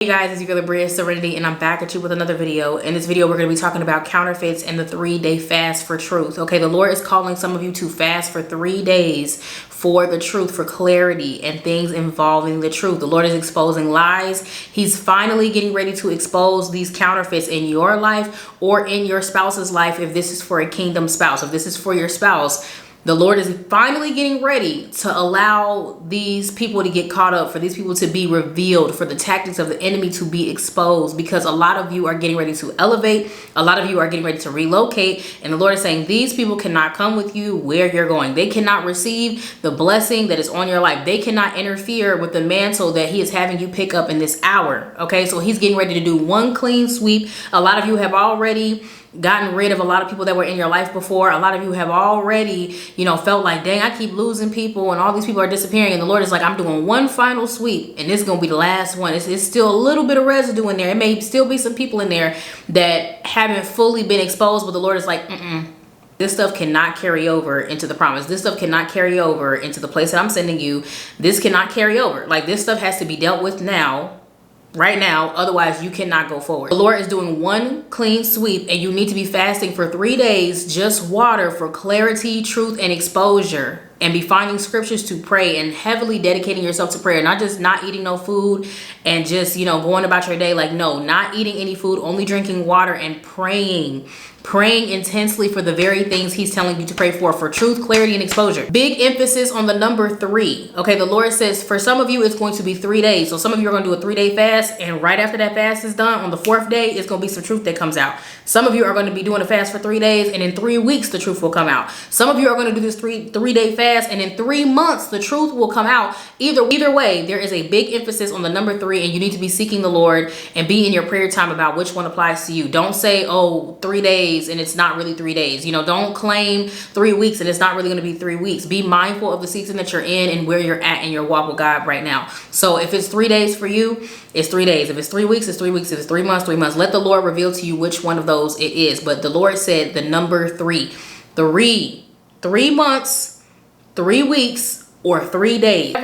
Hey guys, it's your girl Abriah, Serenity, and I'm back at you with another video. In this video, we're going to be talking about counterfeits and the 3-day fast for truth. Okay, the Lord is calling some of you to fast for 3 days for the truth, for clarity and things involving the truth. The Lord is exposing lies. He's finally getting ready to expose these counterfeits in your life or in your spouse's life. If this is for a kingdom spouse, if this is for your spouse, the Lord is finally getting ready to allow these people to get caught up, for these people to be revealed, for the tactics of the enemy to be exposed, because a lot of you are getting ready to elevate. A lot of you are getting ready to relocate. And the Lord is saying these people cannot come with you where you're going. They cannot receive the blessing that is on your life. They cannot interfere with the mantle that he is having you pick up in this hour. Okay, so he's getting ready to do one clean sweep. A lot of you have already gotten rid of a lot of people that were in your life before. A lot of you have already, felt like, dang, I keep losing people and all these people are disappearing. And the Lord is like, I'm doing one final sweep and this is going to be the last one. It's still a little bit of residue in there. It may still be some people in there that haven't fully been exposed, but the Lord is like, this stuff cannot carry over into the promise. This stuff cannot carry over into the place that I'm sending you. This cannot carry over. Like, this stuff has to be dealt with now. Right now, otherwise you cannot go forward. The Lord is doing one clean sweep and you need to be fasting for 3 days, just water, for clarity, truth, and exposure, and be finding scriptures to pray and heavily dedicating yourself to prayer. Not just not eating no food and just, going about your day. Like, no, not eating any food, only drinking water and praying intensely for the very things he's telling you to pray for truth, clarity, and exposure. Big emphasis on the number 3. Okay, the Lord says for some of you, it's going to be 3 days. So some of you are going to do a 3-day fast, and right after that fast is done, on the 4th day, it's going to be some truth that comes out. Some of you are going to be doing a fast for 3 days, and in 3 weeks, the truth will come out. Some of you are going to do this three-day fast, and in 3 months, the truth will come out. Either way, there is a big emphasis on the number 3, and you need to be seeking the Lord and be in your prayer time about which one applies to you. Don't say, oh, 3 days, and it's not really 3 days. Don't claim 3 weeks and it's not really going to be 3 weeks. Be mindful of the season that you're in and where you're at in your walk with God right now. So if it's 3 days for you, it's 3 days. If it's 3 weeks, it's 3 weeks. If it's 3 months, 3 months. Let the Lord reveal to you which one of those it is. But the Lord said the number 3. 3 months, 3 weeks, or 3 days.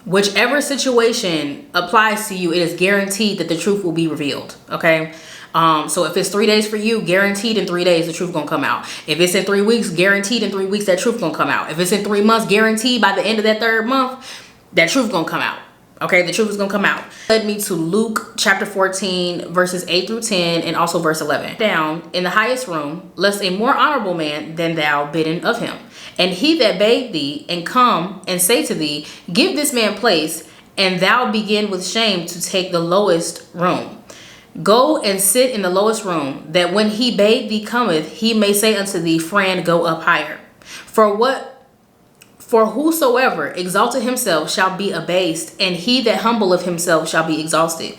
Whichever situation applies to you, it is guaranteed that the truth will be revealed. Okay. So if it's 3 days for you, guaranteed in 3 days, the truth gonna come out. If it's in 3 weeks, guaranteed in 3 weeks, that truth gonna come out. If it's in 3 months, guaranteed by the end of that 3rd month, that truth gonna come out. Okay, the truth is gonna come out. Led me to Luke chapter 14, verses 8 through 10, and also verse 11. Down in the highest room, lest a more honorable man than thou bidden of him. And he that bade thee and come and say to thee, give this man place, and thou begin with shame to take the lowest room. Go and sit in the lowest room, that when he bade thee cometh, he may say unto thee, friend, go up higher. For whosoever exalteth himself shall be abased, and he that humbleth himself shall be exalted.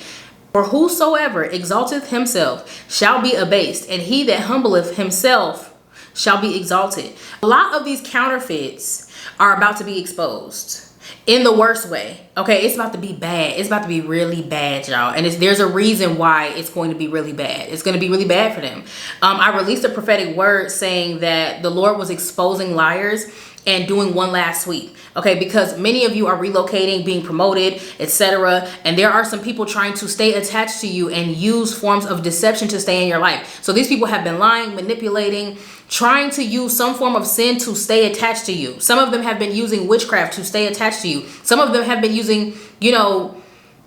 For whosoever exalteth himself shall be abased, and he that humbleth himself shall be exalted. A lot of these counterfeits are about to be exposed. In the worst way. Okay, it's about to be bad. It's about to be really bad, y'all. And there's a reason why it's going to be really bad. It's going to be really bad for them. I released a prophetic word saying that the Lord was exposing liars and doing one last sweep. Okay, because many of you are relocating, being promoted, etc. And there are some people trying to stay attached to you and use forms of deception to stay in your life. So these people have been lying, manipulating, trying to use some form of sin to stay attached to you. Some of them have been using witchcraft to stay attached to you. Some of them have been using,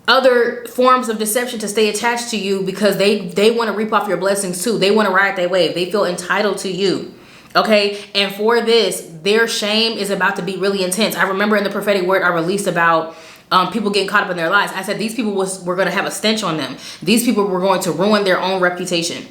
other forms of deception to stay attached to you because they want to reap off your blessings too. They want to ride their wave. They feel entitled to you. Okay, and for this, their shame is about to be really intense. I remember in the prophetic word I released about people getting caught up in their lives. I said these people were going to have a stench on them. These people were going to ruin their own reputation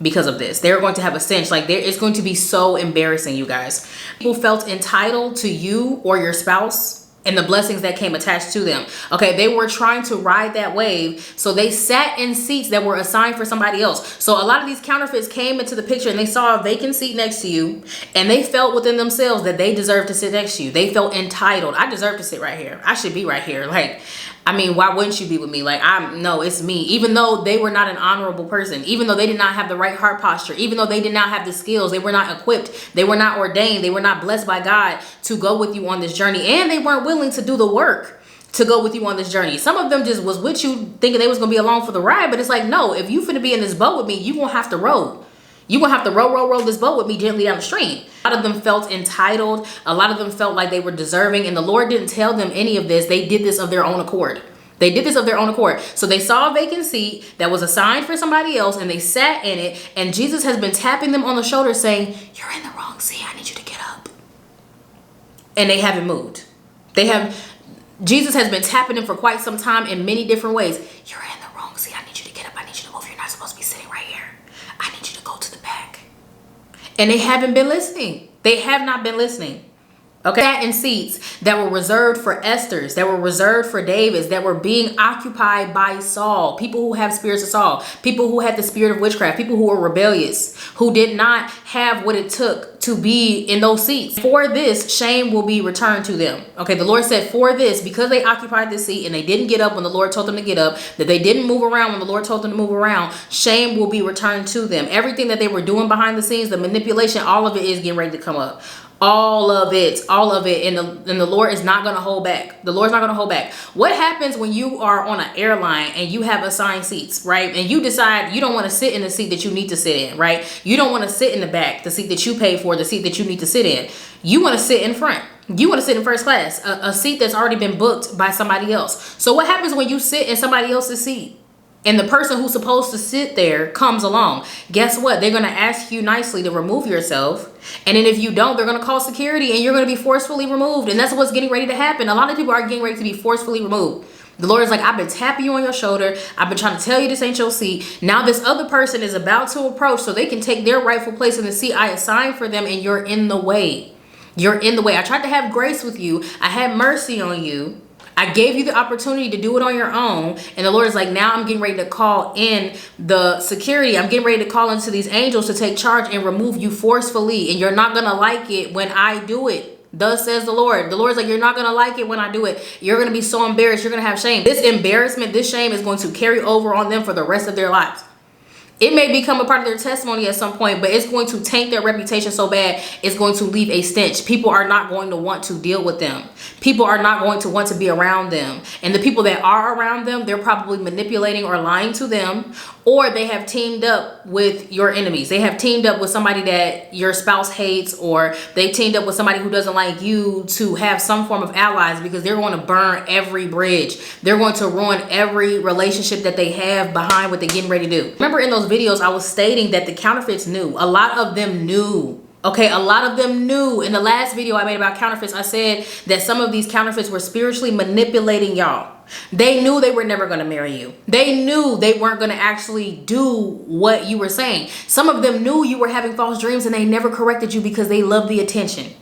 because of this. They're going to have a stench. Like, it's going to be so embarrassing, you guys. People felt entitled to you or your spouse and the blessings that came attached to them. Okay, they were trying to ride that wave, so they sat in seats that were assigned for somebody else. So a lot of these counterfeits came into the picture and they saw a vacant seat next to you, and they felt within themselves that they deserved to sit next to you. They felt entitled. I deserve to sit right here. I should be right here. Like, I mean, why wouldn't you be with me? Like, no, it's me. Even though they were not an honorable person, even though they did not have the right heart posture, even though they did not have the skills, they were not equipped, they were not ordained, they were not blessed by God to go with you on this journey, and they weren't willing to do the work. to go with you on this journey. Some of them just was with you thinking they was gonna be along for the ride, but it's like, no, if you finna be in this boat with me, you gonna have to row. You gonna have to row this boat with me gently down the stream. A lot of them felt entitled. A lot of them felt like they were deserving, and the Lord didn't tell them any of this. They did this of their own accord. They did this of their own accord. So they saw a vacant seat that was assigned for somebody else, and they sat in it, and Jesus has been tapping them on the shoulder saying, you're in the wrong seat, I need you to get up. And they haven't moved. Jesus has been tapping them for quite some time in many different ways. You're in the wrong seat, I need you to get up, I need you to move, you're not supposed to be sitting right here. I need you to go to the back. And they haven't been listening. They have not been listening. Okay, sat in seats that were reserved for Esther's, that were reserved for David's, that were being occupied by Saul, people who have spirits of Saul, people who had the spirit of witchcraft, people who were rebellious, who did not have what it took to be in those seats. For this, shame will be returned to them. Okay, the Lord said for this, because they occupied this seat and they didn't get up when the Lord told them to get up, that they didn't move around when the Lord told them to move around, shame will be returned to them. Everything that they were doing behind the scenes, the manipulation, all of it is getting ready to come up. All of it. And the Lord is not going to hold back. The Lord's not going to hold back. What happens when you are on an airline and you have assigned seats, right? And you decide you don't want to sit in the seat that you need to sit in, right? You don't want to sit in the back, the seat that you pay for, the seat that you need to sit in. You want to sit in front. You want to sit in first class, a seat that's already been booked by somebody else. So what happens when you sit in somebody else's seat? And the person who's supposed to sit there comes along. Guess what? They're going to ask you nicely to remove yourself. And then if you don't, they're going to call security and you're going to be forcefully removed. And that's what's getting ready to happen. A lot of people are getting ready to be forcefully removed. The Lord is like, I've been tapping you on your shoulder. I've been trying to tell you this ain't your seat. Now this other person is about to approach so they can take their rightful place in the seat I assigned for them, and you're in the way. You're in the way. I tried to have grace with you. I had mercy on you. I gave you the opportunity to do it on your own. And the Lord is like, now I'm getting ready to call in the security. I'm getting ready to call into these angels to take charge and remove you forcefully. And you're not going to like it when I do it. Thus says the Lord. The Lord's like, you're not going to like it when I do it. You're going to be so embarrassed. You're going to have shame. This embarrassment, this shame is going to carry over on them for the rest of their lives. It may become a part of their testimony at some point, but it's going to taint their reputation so bad, it's going to leave a stench. People are not going to want to deal with them. People are not going to want to be around them. And the people that are around them, they're probably manipulating or lying to them, or they have teamed up with your enemies. They have teamed up with somebody that your spouse hates, or they've teamed up with somebody who doesn't like you to have some form of allies, because they're going to burn every bridge. They're going to ruin every relationship that they have behind what they're getting ready to do. Remember in those videos, I was stating that the counterfeits knew. A lot of them knew. Okay, a lot of them knew. In the last video I made about counterfeits, I said that some of these counterfeits were spiritually manipulating y'all. They knew they were never going to marry you. They knew they weren't going to actually do what you were saying. Some of them knew you were having false dreams and they never corrected you because they loved the attention.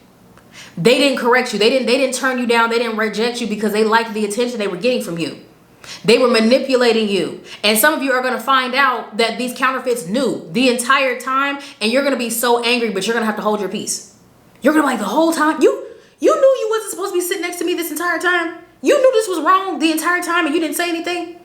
They didn't correct you. They didn't turn you down. They didn't reject you because they liked the attention they were getting from you. They were manipulating you. And some of you are going to find out that these counterfeits knew the entire time, and you're going to be so angry, but you're going to have to hold your peace. You're going to be like, the whole time, you knew you wasn't supposed to be sitting next to me this entire time. You knew this was wrong the entire time and you didn't say anything.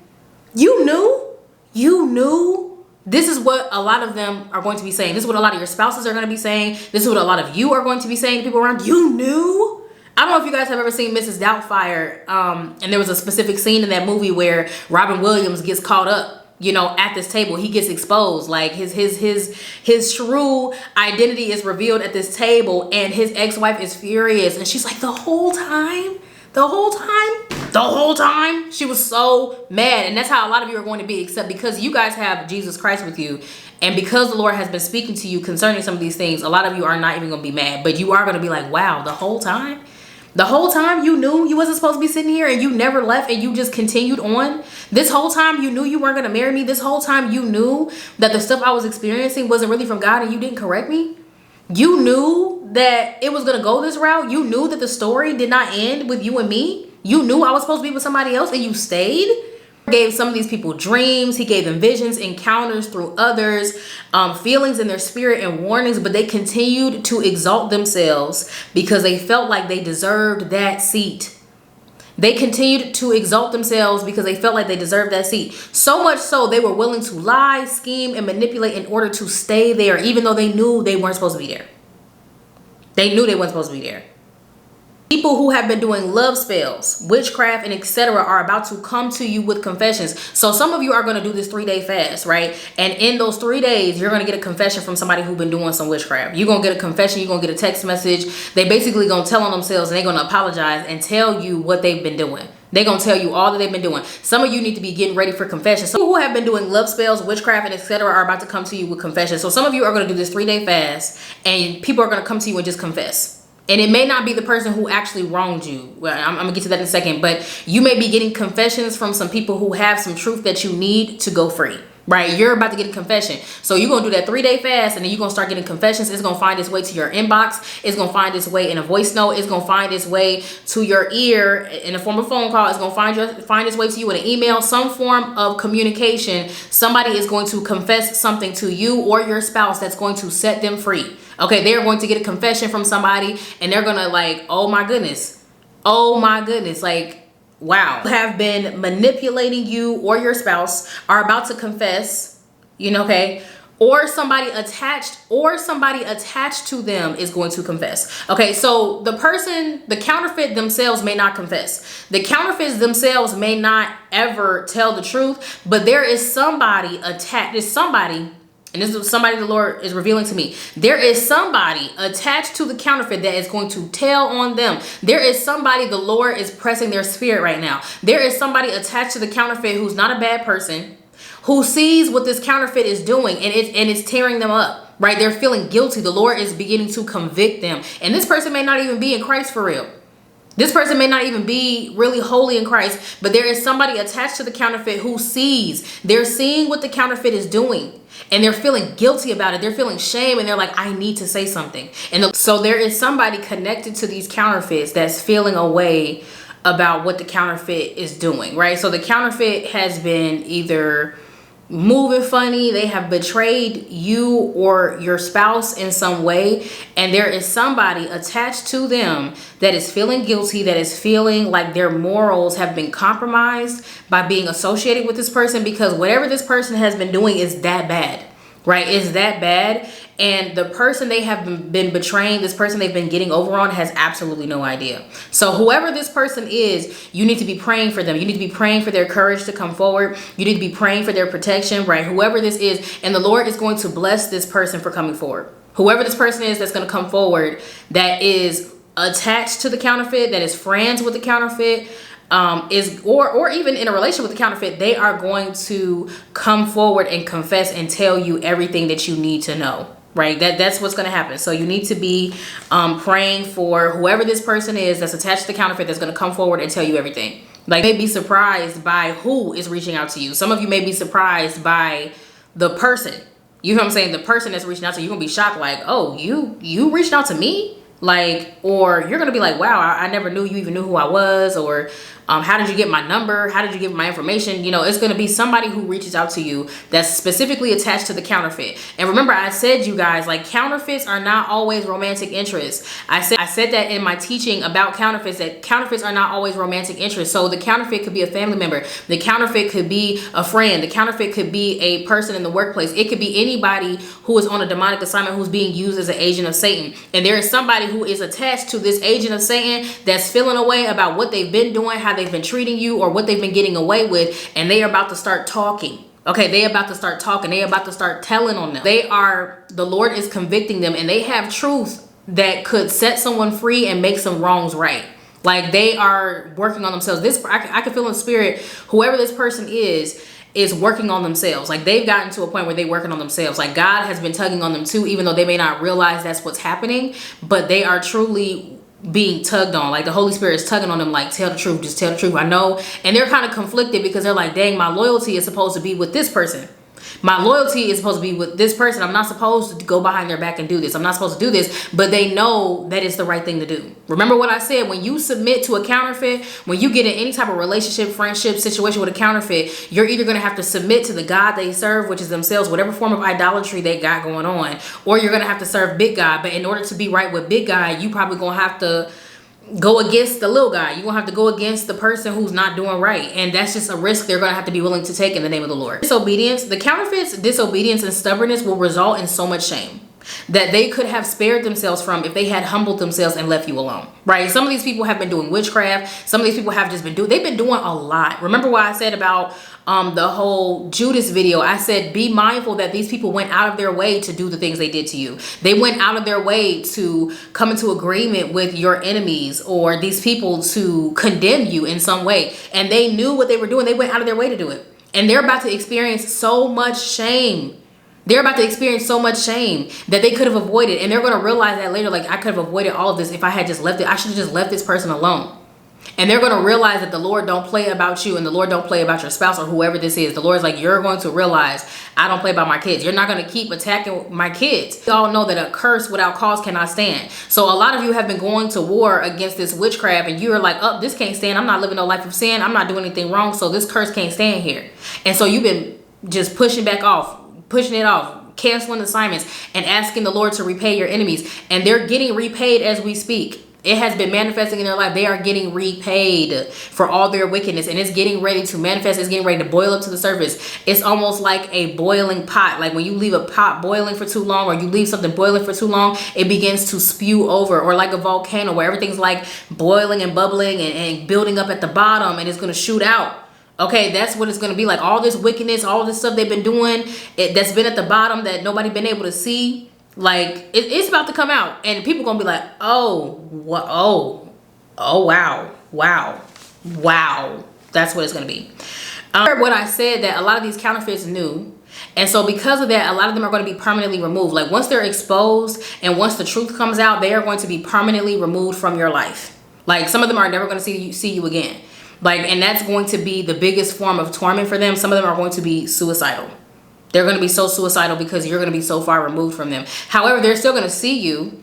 You knew. This is what a lot of them are going to be saying. This is what a lot of your spouses are going to be saying. This is what a lot of you are going to be saying to people around. You knew. I don't know if you guys have ever seen Mrs. Doubtfire, and there was a specific scene in that movie where Robin Williams gets caught up, you know, at this table. He gets exposed, like his true identity is revealed at this table, and his ex-wife is furious, and she's like, the whole time she was so mad. And that's how a lot of you are going to be, except because you guys have Jesus Christ with you, and because the Lord has been speaking to you concerning some of these things, a lot of you are not even going to be mad, but you are going to be like, wow, the whole time you knew you wasn't supposed to be sitting here, and you never left, and you just continued on. This whole time you knew you weren't going to marry me. This whole time you knew that the stuff I was experiencing wasn't really from God, and you didn't correct me. You knew that it was going to go this route. You knew that the story did not end with you and me. You knew I was supposed to be with somebody else, and you stayed. Gave some of these people dreams. He gave them visions, encounters through others, feelings in their spirit and warnings, but they continued to exalt themselves because they felt like they deserved that seat. They continued to exalt themselves because they felt like they deserved that seat. So much so they were willing to lie, scheme, and manipulate in order to stay there, even though they knew they weren't supposed to be there. They knew they weren't supposed to be there. People who have been doing love spells, witchcraft, and etc. are about to come to you with confessions. So some of you are going to do this 3-day fast, right? And in those 3 days, you're going to get a confession from somebody who's been doing some witchcraft. You're going to get a confession. You're going to get a text message. They basically going to tell on themselves, and they're going to apologize and tell you what they've been doing. They're going to tell you all that they've been doing. Some of you need to be getting ready for confession. Some people who have been doing love spells, witchcraft, and etc. are about to come to you with confession. So some of you are going to do this 3-day fast, and people are going to come to you and just confess. And it may not be the person who actually wronged you. Well, I'm going to get to that in a second. But you may be getting confessions from some people who have some truth that you need to go free. Right? You're about to get a confession. So you're going to do that 3-day fast, and then you're going to start getting confessions. It's going to find its way to your inbox. It's going to find its way in a voice note. It's going to find its way to your ear in the form of a phone call. It's going to find its way to you in an email, some form of communication. Somebody is going to confess something to you or your spouse that's going to set them free. Okay, they're going to get a confession from somebody, and they're going to like, oh my goodness. Oh my goodness. Like, wow. Have been manipulating you or your spouse, are about to confess, okay? Or somebody attached to them is going to confess. Okay, so the counterfeit themselves may not confess. The counterfeits themselves may not ever tell the truth, but there is somebody attached. There's somebody, and this is somebody the Lord is revealing to me. There is somebody attached to the counterfeit that is going to tell on them. There is somebody the Lord is pressing their spirit right now. There is somebody attached to the counterfeit who's not a bad person, who sees what this counterfeit is doing, and it's tearing them up, right? They're feeling guilty. The Lord is beginning to convict them. And this person may not even be in Christ for real. This person may not even be really holy in Christ, but there is somebody attached to the counterfeit who sees. They're seeing what the counterfeit is doing, and they're feeling guilty about it. They're feeling shame, and they're like, I need to say something. And so there is somebody connected to these counterfeits that's feeling a way about what the counterfeit is doing, right? So the counterfeit has been either moving funny, they have betrayed you or your spouse in some way, and there is somebody attached to them that is feeling guilty, that is feeling like their morals have been compromised by being associated with this person, because whatever this person has been doing is that bad, right? It's that bad. And the person they have been betraying, this person they've been getting over on, has absolutely no idea. So whoever this person is, you need to be praying for them. You need to be praying for their courage to come forward. You need to be praying for their protection, right? Whoever this is, and the Lord is going to bless this person for coming forward. Whoever this person is that's going to come forward, that is attached to the counterfeit, that is friends with the counterfeit, or even in a relationship with the counterfeit, they are going to come forward and confess and tell you everything that you need to know. Right, that's what's going to happen. So you need to be praying for whoever this person is that's attached to the counterfeit, that's going to come forward and tell you everything. Like, you may be surprised by who is reaching out to you. Some of you may be surprised by the person. You know what I'm saying? The person that's reaching out to you, you're going to be shocked, like, oh, you reached out to me? Like, or you're going to be like, wow, I never knew you even knew who I was, or how did you get my number? How did you get my information? It's going to be somebody who reaches out to you that's specifically attached to the counterfeit. And remember, I said, you guys, like, counterfeits are not always romantic interests. I said that in my teaching about counterfeits, that counterfeits are not always romantic interests. So the counterfeit could be a family member. The counterfeit could be a friend. The counterfeit could be a person in the workplace. It could be anybody who is on a demonic assignment, who's being used as an agent of Satan. And there is somebody who is attached to this agent of Satan that's feeling a way about what they've been doing, how they've been treating you, or what they've been getting away with, and they are about to start talking. Okay, they about to start talking. They about to start telling on them. The Lord is convicting them, and they have truth that could set someone free and make some wrongs right. Like, they are working on themselves. I can feel in the spirit, whoever this person is working on themselves. Like, they've gotten to a point where they're working on themselves. Like, God has been tugging on them too, even though they may not realize that's what's happening, but they are truly being tugged on. Like, the Holy Spirit is tugging on them, like, tell the truth, just tell the truth. I know. And they're kind of conflicted, because they're like, dang, my loyalty is supposed to be with this person. My loyalty is supposed to be with this person. I'm not supposed to go behind their back and do this. I'm not supposed to do this, but they know that it's the right thing to do. Remember what I said, when you submit to a counterfeit, when you get in any type of relationship, friendship, situation with a counterfeit, you're either going to have to submit to the God they serve, which is themselves, whatever form of idolatry they got going on, or you're going to have to serve big God. But in order to be right with big God, you probably going to have to go against the little guy. You're gonna have to go against the person who's not doing right, and that's just a risk they're gonna have to be willing to take in the name of the Lord. Disobedience, the counterfeits, disobedience and stubbornness will result in so much shame. that they could have spared themselves from if they had humbled themselves and left you alone, right? Some of these people have been doing witchcraft. Some of these people have just been they've been doing a lot. Remember what I said about the whole Judas video? I said, be mindful that these people went out of their way to do the things they did to you. They went out of their way to come into agreement with your enemies or these people to condemn you in some way. And they knew what they were doing. They went out of their way to do it. And they're about to experience so much shame. They're about to experience so much shame that they could have avoided. And they're going to realize that later, like, I could have avoided all of this if I had just left it. I should have just left this person alone. And they're going to realize that the Lord don't play about you and the Lord don't play about your spouse or whoever this is. The Lord's like, you're going to realize I don't play about my kids. You're not going to keep attacking my kids. You all know that a curse without cause cannot stand. So a lot of you have been going to war against this witchcraft and you're like, oh, this can't stand. I'm not living no life of sin. I'm not doing anything wrong. So this curse can't stand here. And so you've been just pushing it off, canceling assignments and asking the Lord to repay your enemies. And they're getting repaid as we speak. It has been manifesting in their life. They are getting repaid for all their wickedness, and it's getting ready to manifest. It's getting ready to boil up to the surface. It's almost like a boiling pot. Like when you leave a pot boiling for too long, or you leave something boiling for too long, it begins to spew over, or like a volcano where everything's like boiling and bubbling and building up at the bottom, and it's going to shoot out. Okay, that's what it's going to be like. All this wickedness, all this stuff they've been doing, that's been at the bottom that nobody been able to see. Like it's about to come out, and people gonna be like, oh, what? Oh, wow. That's what it's gonna be. What I said, that a lot of these counterfeits knew, and so because of that, a lot of them are going to be permanently removed. Like once they're exposed and once the truth comes out, they are going to be permanently removed from your life. Like some of them are never going to see you again. Like, and that's going to be the biggest form of torment for them. Some of them are going to be suicidal. They're going to be so suicidal because you're going to be so far removed from them. However, they're still going to see you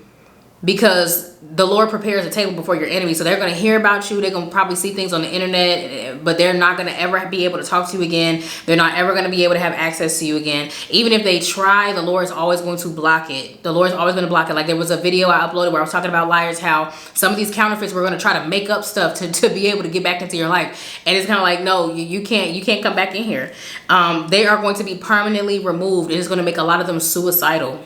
because the Lord prepares a table before your enemy. So they're going to hear about you. They're going to probably see things on the internet, but they're not going to ever be able to talk to you again. They're not ever going to be able to have access to you again. Even if they try, the Lord is always going to block it. The Lord is always going to block it. Like there was a video I uploaded where I was talking about liars, how some of these counterfeits were going to try to make up stuff to be able to get back into your life. And it's kind of like, no, you can't come back in here. They are going to be permanently removed. It is going to make a lot of them suicidal.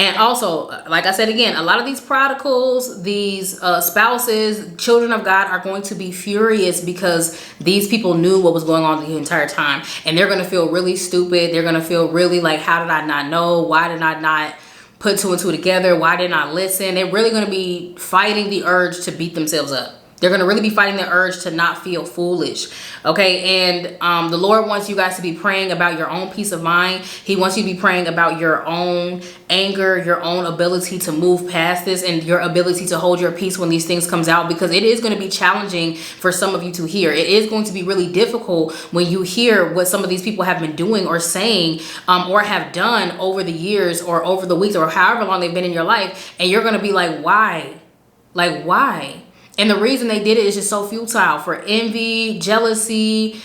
And also, like I said again, a lot of these prodigals, these spouses, children of God are going to be furious because these people knew what was going on the entire time. And they're going to feel really stupid. They're going to feel really like, how did I not know? Why did I not put two and two together? Why didn't I listen? They're really going to be fighting the urge to beat themselves up. They're going to really be fighting the urge to not feel foolish. Okay. And the Lord wants you guys to be praying about your own peace of mind. He wants you to be praying about your own anger, your own ability to move past this, and your ability to hold your peace when these things comes out, because it is going to be challenging for some of you to hear. It is going to be really difficult when you hear what some of these people have been doing or saying or have done over the years or over the weeks or however long they've been in your life. And you're going to be like, why? Like, why? And the reason they did it is just so futile, for envy, jealousy,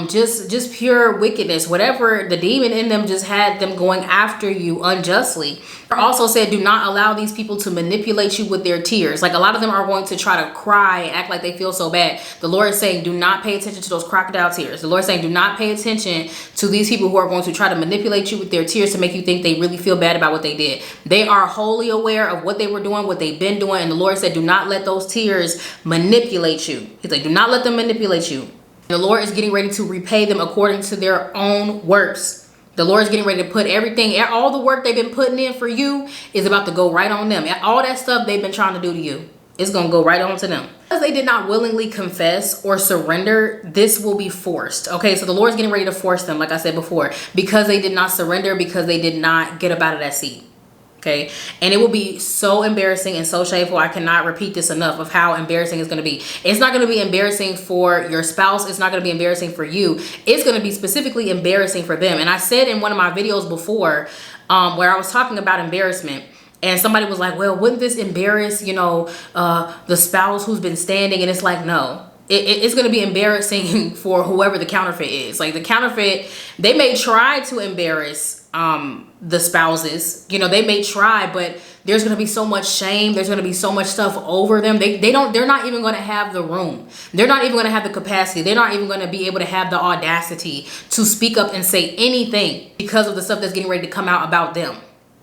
just pure wickedness. Whatever the demon in them just had them going after you unjustly. Also said, do not allow these people to manipulate you with their tears. Like a lot of them are going to try to cry and act like they feel so bad. The Lord is saying, do not pay attention to those crocodile tears. The Lord is saying, do not pay attention to these people who are going to try to manipulate you with their tears to make you think they really feel bad about what they did. They are wholly aware of what they were doing, what they've been doing. And the Lord said, do not let those tears manipulate you. He's like, do not let them manipulate you. The Lord is getting ready to repay them according to their own works. The Lord is getting ready to put everything, all the work they've been putting in for you is about to go right on them. And all that stuff they've been trying to do to you, it's going to go right on to them. Because they did not willingly confess or surrender, this will be forced. Okay, so the Lord's getting ready to force them, like I said before, because they did not surrender, because they did not get up out of that seat. Okay, and it will be so embarrassing and so shameful. I cannot repeat this enough of how embarrassing it's going to be. It's not going to be embarrassing for your spouse. It's not going to be embarrassing for you. It's going to be specifically embarrassing for them. And I said in one of my videos before where I was talking about embarrassment, and somebody was like, well, wouldn't this embarrass, the spouse who's been standing? And it's like, no. It's going to be embarrassing for whoever the counterfeit is. Like the counterfeit, they may try to embarrass the spouses, they may try, but there's going to be so much shame. There's going to be so much stuff over them. They're not even going to have the room. They're not even going to have the capacity. They're not even going to be able to have the audacity to speak up and say anything because of the stuff that's getting ready to come out about them.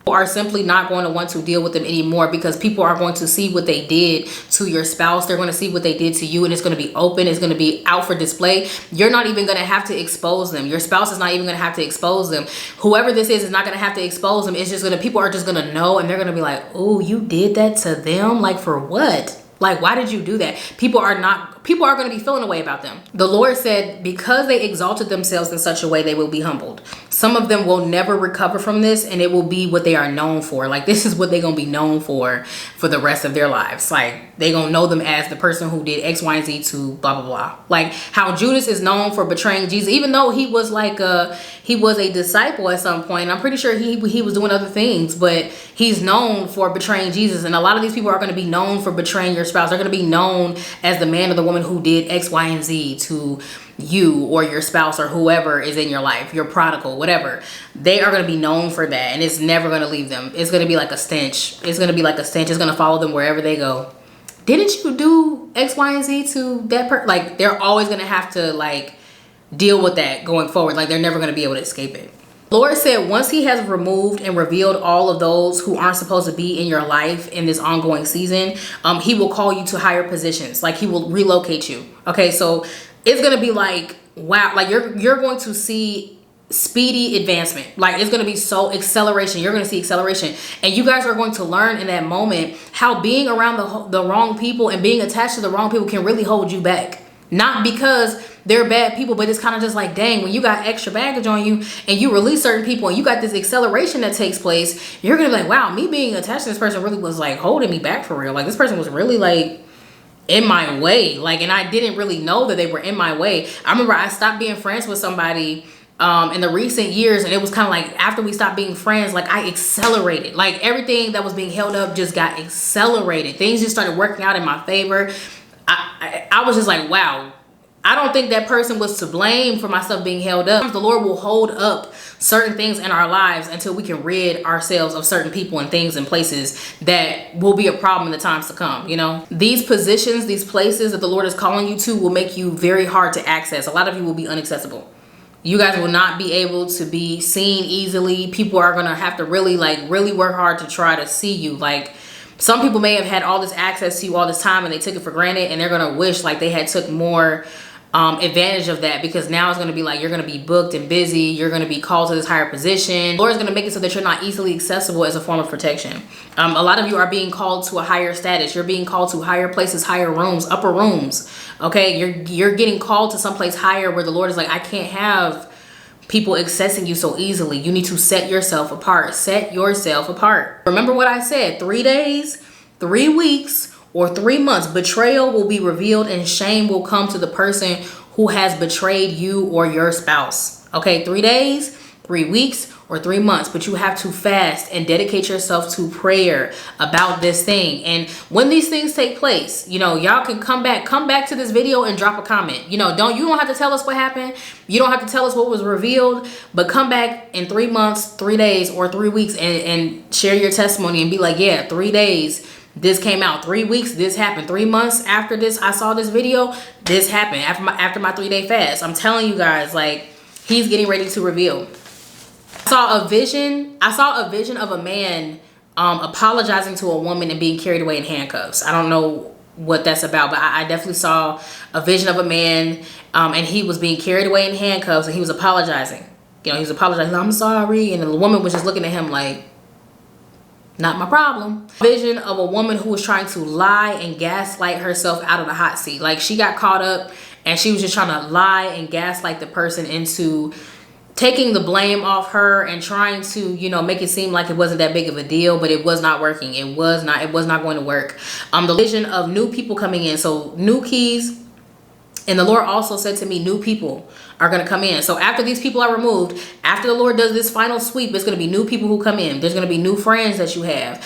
are simply not going to want to deal with them anymore, because people are going to see what they did to your spouse. They're going to see what they did to you, and it's going to be open. It's going to be out for display. You're not even going to have to expose them. Your spouse is not even going to have to expose them. Whoever this is not going to have to expose them. It's just going to, people are just going to know, and they're going to be like, oh, you did that to them? Like, for what? Like, why did you do that? People are going to be feeling a way about them. The Lord said, because they exalted themselves in such a way, they will be humbled. Some of them will never recover from this, and it will be what they are known for. Like, this is what they're going to be known for the rest of their lives. Like, they're going to know them as the person who did X, Y, and Z to blah, blah, blah. Like how Judas is known for betraying Jesus, even though he was like he was a disciple at some point. I'm pretty sure he was doing other things, but he's known for betraying Jesus. And a lot of these people are going to be known for betraying your spouse. They're going to be known as the man or the woman who did X, Y, and Z to you or your spouse or whoever is in your life, your prodigal, whatever. They are going to be known for that, and it's never going to leave them. It's going to be like a stench. It's going to be like a stench. It's going to follow them wherever they go. Didn't you do X, Y, and Z to that person? Like, they're always going to have to like deal with that going forward. Like, they're never going to be able to escape it. Lord said once he has removed and revealed all of those who aren't supposed to be in your life in this ongoing season, he will call you to higher positions. Like, he will relocate you. Okay, so it's going to be like, wow, like you're going to see speedy advancement. Like, it's going to be so acceleration. You're going to see acceleration, and you guys are going to learn in that moment how being around the wrong people and being attached to the wrong people can really hold you back. Not because they're bad people, but it's kind of just like, dang, when you got extra baggage on you and you release certain people and you got this acceleration that takes place, you're gonna be like, wow, me being attached to this person really was like holding me back for real. Like, this person was really like in my way. Like, and I didn't really know that they were in my way. I remember I stopped being friends with somebody in the recent years, and it was kind of like after we stopped being friends, like I accelerated. Like, everything that was being held up just got accelerated. Things just started working out in my favor. I was just like, wow, I don't think that person was to blame for myself being held up. The Lord will hold up certain things in our lives until we can rid ourselves of certain people and things and places that will be a problem in the times to come. You know, these positions, these places that the Lord is calling you to will make you very hard to access. A lot of you will be inaccessible. You guys will not be able to be seen easily. People are going to have to really work hard to try to see you. Like, some people may have had all this access to you all this time and they took it for granted, and they're going to wish like they had took more advantage of that, because now it's going to be like you're going to be booked and busy. You're going to be called to this higher position. Lord is going to make it so that you're not easily accessible as a form of protection. A lot of you are being called to a higher status. You're being called to higher places, higher rooms, upper rooms. Okay, you're getting called to someplace higher where the Lord is like, I can't have people accessing you so easily. You need to set yourself apart. Set yourself apart. Remember what I said, 3 days, 3 weeks, or 3 months. Betrayal will be revealed and shame will come to the person who has betrayed you or your spouse. Okay, 3 days, 3 weeks, or 3 months, but you have to fast and dedicate yourself to prayer about this thing. And when these things take place, you know, y'all can come back to this video and drop a comment. You know, you don't have to tell us what happened. You don't have to tell us what was revealed, but come back in 3 months, 3 days, or 3 weeks and share your testimony and be like, yeah, 3 days, this came out. 3 weeks, this happened. 3 months after this, I saw this video, this happened after my 3-day fast. I'm telling you guys, like, he's getting ready to reveal. I saw a vision of a man apologizing to a woman and being carried away in handcuffs. I don't know what that's about, but I definitely saw a vision of a man and he was being carried away in handcuffs, and he was apologizing. You know, he was apologizing, I'm sorry. And the woman was just looking at him like, not my problem. Vision of a woman who was trying to lie and gaslight herself out of the hot seat. Like, she got caught up and she was just trying to lie and gaslight the person into taking the blame off her and trying to, you know, make it seem like it wasn't that big of a deal, but it was not working. It was not going to work. The vision of new people coming in. So new keys. And the Lord also said to me, new people are going to come in. So after these people are removed, after the Lord does this final sweep, it's going to be new people who come in. There's going to be new friends that you have,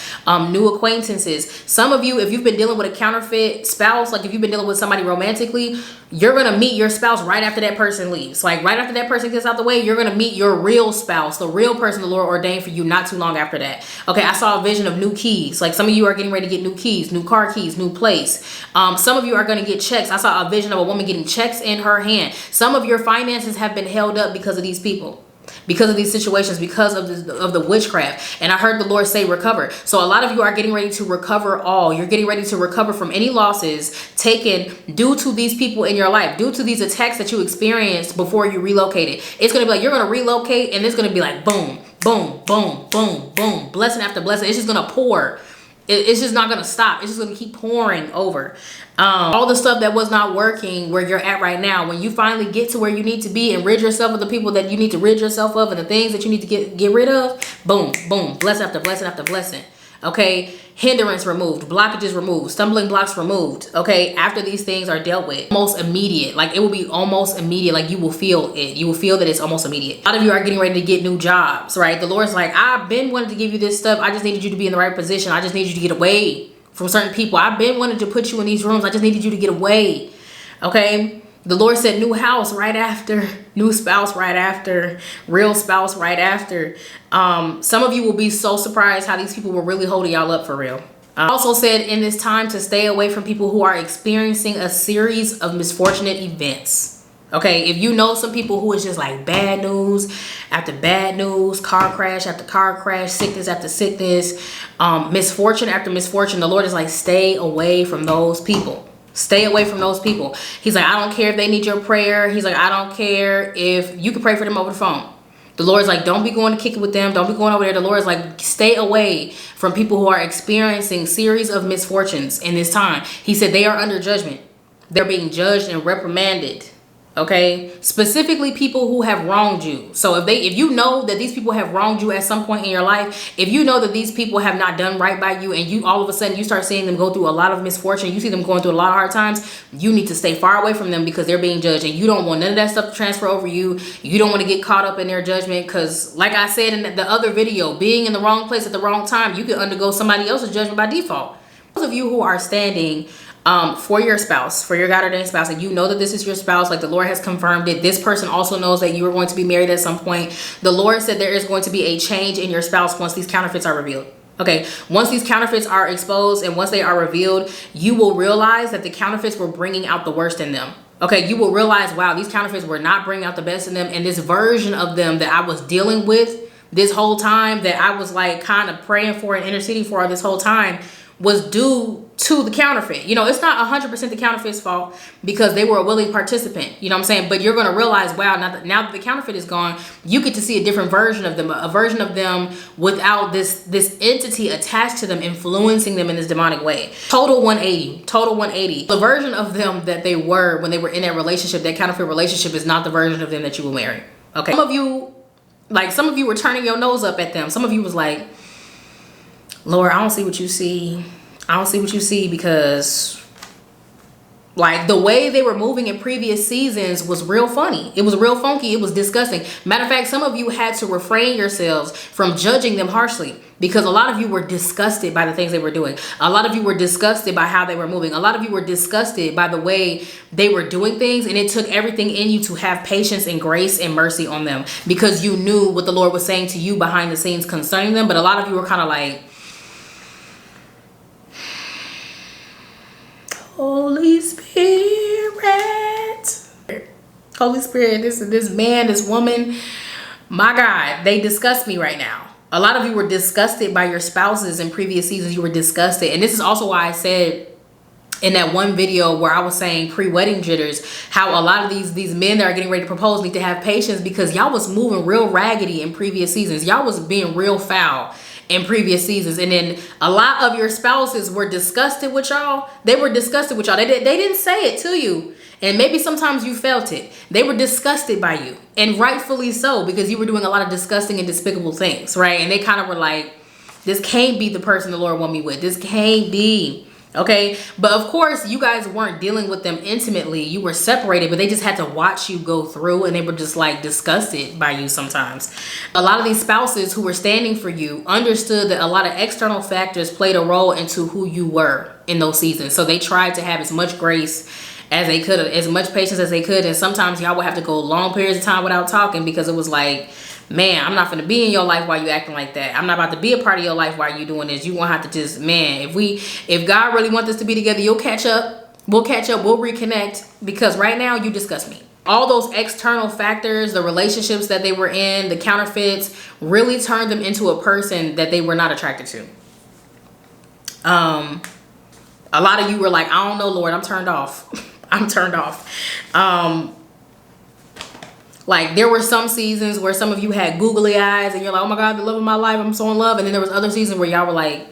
new acquaintances. Some of you, if you've been dealing with a counterfeit spouse, like if you've been dealing with somebody romantically, you're going to meet your spouse right after that person leaves. Like right after that person gets out the way, you're going to meet your real spouse, the real person the Lord ordained for you not too long after that. Okay, I saw a vision of new keys. Like some of you are getting ready to get new keys, new car keys, new place. Some of you are going to get checks. I saw a vision of a woman getting checks in her hand. Some of your finances have been held up because of these people. because of these situations, because of the witchcraft. And I heard the Lord say recover. So a lot of you are getting ready to recover all. You're getting ready to recover from any losses taken due to these people in your life, due to these attacks that you experienced before you relocated. It's going to be like, you're going to relocate and it's going to be like boom, boom, boom, boom, boom, blessing after blessing. It's just going to pour. It's just not going to stop. It's just going to keep pouring over. All the stuff that was not working where you're at right now, when you finally get to where you need to be and rid yourself of the people that you need to rid yourself of and the things that you need to get rid of, boom, boom, blessing after blessing after blessing. Okay, hindrance removed, blockages removed, stumbling blocks removed. Okay, after these things are dealt with, almost immediate. Like it will be almost immediate. Like you will feel it. You will feel that it's almost immediate. A lot of you are getting ready to get new jobs, right? The Lord's like, I've been wanting to give you this stuff. I just needed you to be in the right position. I just needed you to get away from certain people. I've been wanting to put you in these rooms. I just needed you to get away. Okay. The Lord said new house right after, new spouse right after, real spouse right after. Some of you will be so surprised how these people were really holding y'all up for real. Also said in this time to stay away from people who are experiencing a series of misfortunate events. Okay, if you know some people who is just like bad news after bad news, car crash after car crash, sickness after sickness, misfortune after misfortune, the Lord is like, stay away from those people. Stay away from those people. He's like, I don't care if they need your prayer. He's like, I don't care if you can pray for them over the phone. The Lord's like, don't be going to kick it with them. Don't be going over there. The Lord's like, stay away from people who are experiencing series of misfortunes in this time. He said they are under judgment. They're being judged and reprimanded. Okay, specifically people who have wronged you. So if you know that these people have wronged you at some point in your life, if you know that these people have not done right by you, and you all of a sudden you start seeing them go through a lot of misfortune, you see them going through a lot of hard times, you need to stay far away from them because they're being judged, and you don't want none of that stuff to transfer over you. You don't want to get caught up in their judgment, because like I said in the other video, being in the wrong place at the wrong time, you can undergo somebody else's judgment by default. Those of you who are standing for your spouse, for your God-ordained spouse, and you know that this is your spouse, like the Lord has confirmed it. This person also knows that you are going to be married at some point. The Lord said there is going to be a change in your spouse once these counterfeits are revealed. Okay, once these counterfeits are exposed and once they are revealed, you will realize that the counterfeits were bringing out the worst in them. Okay, you will realize, wow, these counterfeits were not bringing out the best in them, and this version of them that I was dealing with this whole time, that I was like kind of praying for and interceding for this whole time, was due to the counterfeit. You know, it's not 100% the counterfeit's fault because they were a willing participant. You know what I'm saying? But you're going to realize, wow, now that the counterfeit is gone, you get to see a different version of them, a version of them without this entity attached to them, influencing them in this demonic way. Total 180, total 180. The version of them that they were when they were in that relationship, that counterfeit relationship, is not the version of them that you will marry. Okay. Some of you were turning your nose up at them. Some of you was like, Lord, I don't see what you see. I don't see what you see, because like the way they were moving in previous seasons was real funny. It was real funky. It was disgusting. Matter of fact, some of you had to refrain yourselves from judging them harshly, because a lot of you were disgusted by the things they were doing. A lot of you were disgusted by how they were moving. A lot of you were disgusted by the way they were doing things, and it took everything in you to have patience and grace and mercy on them, because you knew what the Lord was saying to you behind the scenes concerning them. But a lot of you were kind of like, Holy Spirit, Holy Spirit, this man, this woman, my God, they disgust me right now. A lot of you were disgusted by your spouses in previous seasons. You were disgusted. And this is also why I said in that one video where I was saying pre-wedding jitters, how a lot of these men that are getting ready to propose need to have patience, because y'all was moving real raggedy in previous seasons. Y'all was being real foul in previous seasons, and then a lot of your spouses were disgusted with y'all. They were disgusted with y'all. They didn't say it to you, and maybe sometimes you felt it. They were disgusted by you, and rightfully so, because you were doing a lot of disgusting and despicable things, right? And they kind of were like, this can't be the person the Lord want me with. This can't be. Okay, but of course you guys weren't dealing with them intimately. You were separated, but they just had to watch you go through, and they were just like disgusted by you sometimes. A lot of these spouses who were standing for you understood that a lot of external factors played a role into who you were in those seasons. So they tried to have as much grace as they could, as much patience as they could, and sometimes y'all would have to go long periods of time without talking, because it was like, man, I'm not gonna be in your life while you acting like that. I'm not about to be a part of your life while you doing this. You won't have to just, man, if God really wants us to be together, you'll catch up. We'll catch up. We'll reconnect, because right now you disgust me. all those external factors, the relationships that they were in, the counterfeits, really turned them into a person that they were not attracted to. A lot of you were like, I don't know, Lord, I'm turned off. I'm turned off. Like, there were some seasons where some of you had googly eyes and you're like, oh my God, the love of my life, I'm so in love. And then there was other seasons where y'all were like,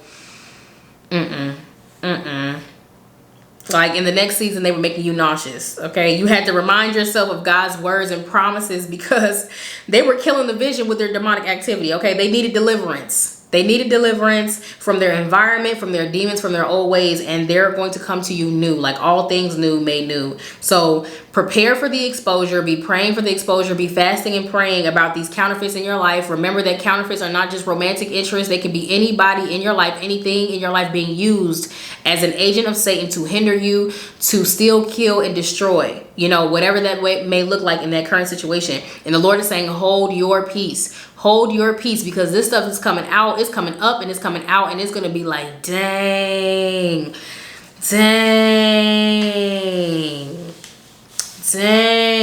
like, in the next season, they were making you nauseous, okay? You had to remind yourself of God's words and promises because they were killing the vision with their demonic activity, okay? They needed deliverance. They needed deliverance from their environment, from their demons, from their old ways, and they're going to come to you new, like all things new made new. So prepare for the exposure, be praying for the exposure, be fasting and praying about these counterfeits in your life. Remember that counterfeits are not just romantic interests. They can be anybody in your life, anything in your life being used as an agent of Satan to hinder you, to steal, kill, and destroy, you know, whatever that may look like in that current situation. And the Lord is saying, hold your peace. Hold your peace, because this stuff is coming out, it's coming up, and it's coming out, and it's going to be like, dang.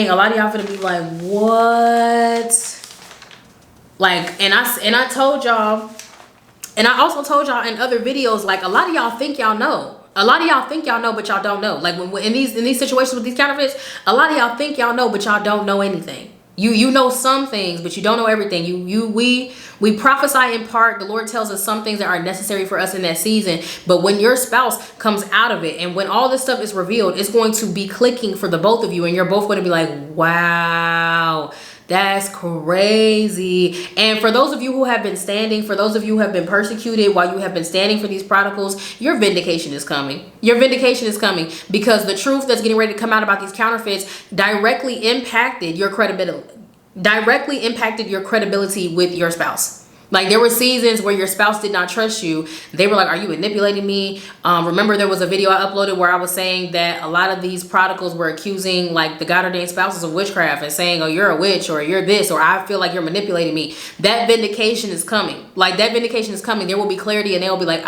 A lot of y'all going to be like, what? Like, and I told y'all, and I also told y'all in other videos, like, a lot of y'all think y'all know. A lot of y'all think y'all know, but y'all don't know. Like, when in these situations with these counterfeits, a lot of y'all think y'all know, but y'all don't know anything. You know some things, but you don't know everything. We prophesy in part. The Lord tells us some things that are necessary for us in that season. But when your spouse comes out of it, and when all this stuff is revealed, it's going to be clicking for the both of you, and you're both going to be like, wow, that's crazy. And for those of you who have been standing, for those of you who have been persecuted while you have been standing for these prodigals, your vindication is coming. Your vindication is coming, because the truth that's getting ready to come out about these counterfeits directly impacted your credibility with your spouse. Like, there were seasons where your spouse did not trust you. They were like, are you manipulating me? Remember, there was a video I uploaded where I was saying that a lot of these prodigals were accusing, like, the God-ordained spouses of witchcraft and saying, oh, you're a witch, or you're this, or I feel like you're manipulating me. That vindication is coming. Like, that vindication is coming. There will be clarity, and they'll be like,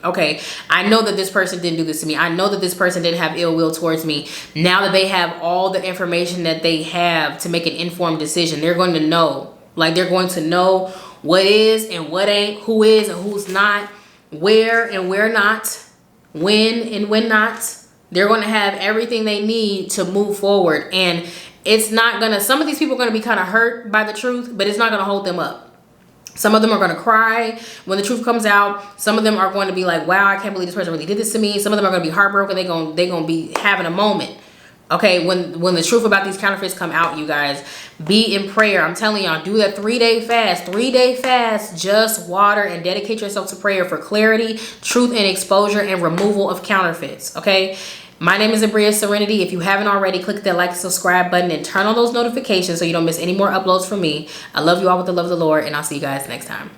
okay, I know that this person didn't do this to me. I know that this person didn't have ill will towards me. Now that they have all the information that they have to make an informed decision, they're going to know. Like, they're going to know what is and what ain't, who is and who's not, where and where not, when and when not. They're going to have everything they need to move forward. And it's not going to, some of these people are going to be kind of hurt by the truth, but it's not going to hold them up. Some of them are going to cry when the truth comes out. Some of them are going to be like, wow, I can't believe this person really did this to me. Some of them are going to be heartbroken. They're going to be having a moment. Okay, when the truth about these counterfeits come out, you guys, be in prayer. I'm telling y'all, do that 3-day fast. 3-day fast, just water, and dedicate yourself to prayer for clarity, truth, and exposure, and removal of counterfeits. Okay, my name is Abriah Serenity. If you haven't already, click that like and subscribe button and turn on those notifications so you don't miss any more uploads from me. I love you all with the love of the Lord, and I'll see you guys next time.